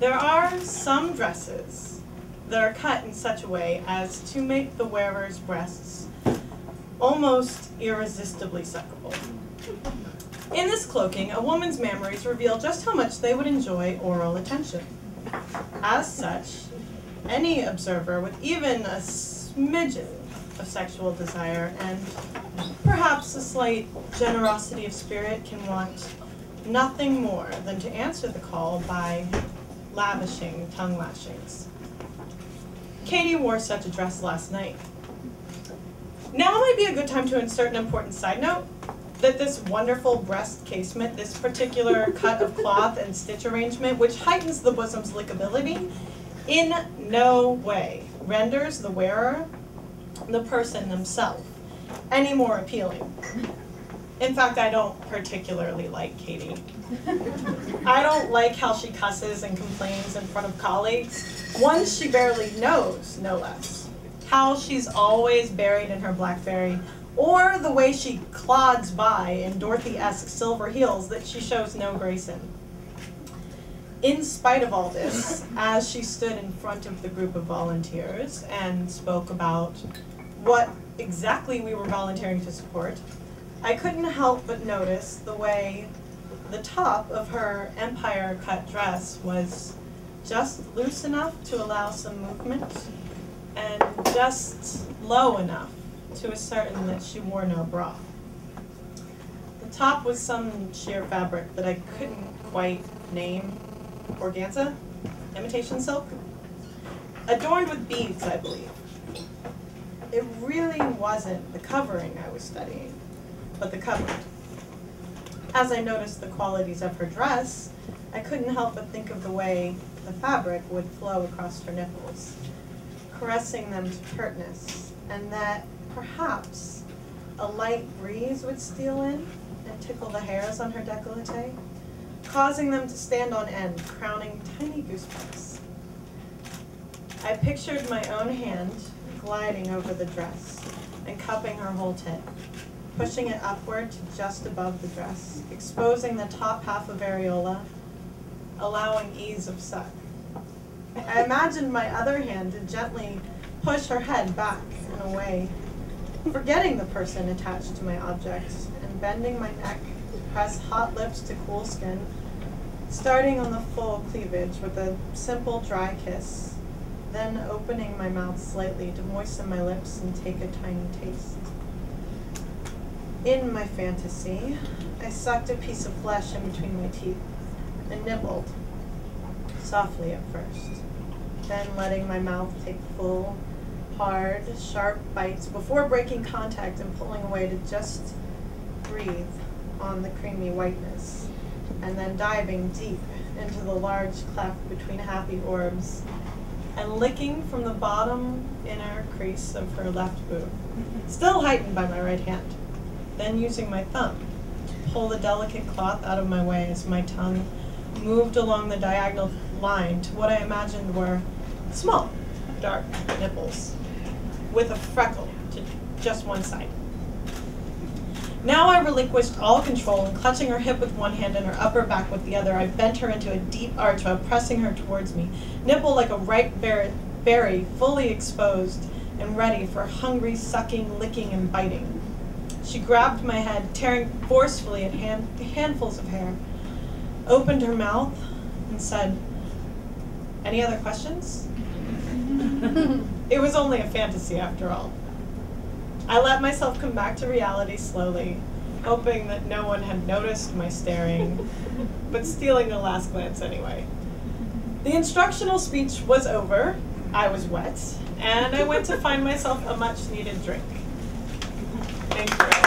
There are some dresses that are cut in such a way as to make the wearer's breasts almost irresistibly suckable. In this cloaking, a woman's mammaries reveal just how much they would enjoy oral attention. As such, any observer with even a smidgen of sexual desire and perhaps a slight generosity of spirit can want nothing more than to answer the call by lavishing tongue lashings. Katie wore such a dress last night. Now might be a good time to insert an important side note that this wonderful breast casement, this particular cut of cloth and stitch arrangement, which heightens the bosom's lickability, in no way renders the wearer, the person themselves, any more appealing. In fact, I don't particularly like Katie. I don't like how she cusses and complains in front of colleagues, ones she barely knows, no less. How she's always buried in her BlackBerry, or the way she clods by in Dorothy-esque silver heels that she shows no grace in. In spite of all this, as she stood in front of the group of volunteers and spoke about what exactly we were volunteering to support, I couldn't help but notice the way the top of her empire-cut dress was just loose enough to allow some movement and just low enough to ascertain that she wore no bra. The top was some sheer fabric that I couldn't quite name. Organza? Imitation silk? Adorned with beads, I believe. It really wasn't the covering I was studying, but the covering. As I noticed the qualities of her dress, I couldn't help but think of the way the fabric would flow across her nipples, caressing them to pertness, and that perhaps a light breeze would steal in and tickle the hairs on her décolleté, causing them to stand on end, crowning tiny goosebumps. I pictured my own hand gliding over the dress and cupping her whole tit, pushing it upward to just above the dress, exposing the top half of areola, allowing ease of suck. I imagined my other hand to gently push her head back and away, forgetting the person attached to my object, and bending my neck to press hot lips to cool skin, starting on the full cleavage with a simple dry kiss, then opening my mouth slightly to moisten my lips and take a tiny taste. In my fantasy, I sucked a piece of flesh in between my teeth and nibbled, softly at first, then letting my mouth take full, hard, sharp bites before breaking contact and pulling away to just breathe on the creamy whiteness, and then diving deep into the large cleft between happy orbs and licking from the bottom inner crease of her left boob, still heightened by my right hand, then using my thumb to pull the delicate cloth out of my way as my tongue moved along the diagonal line to what I imagined were small, dark nipples with a freckle to just one side. Now I relinquished all control, and clutching her hip with one hand and her upper back with the other, I bent her into a deep arch while pressing her towards me, nipple like a ripe berry, fully exposed and ready for hungry sucking, licking, and biting. She grabbed my head, tearing forcefully at handfuls of hair, opened her mouth, and said, "Any other questions?" It was only a fantasy after all. I let myself come back to reality slowly, hoping that no one had noticed my staring, but stealing a last glance anyway. The instructional speech was over, I was wet, and I went to find myself a much-needed drink. Thank you.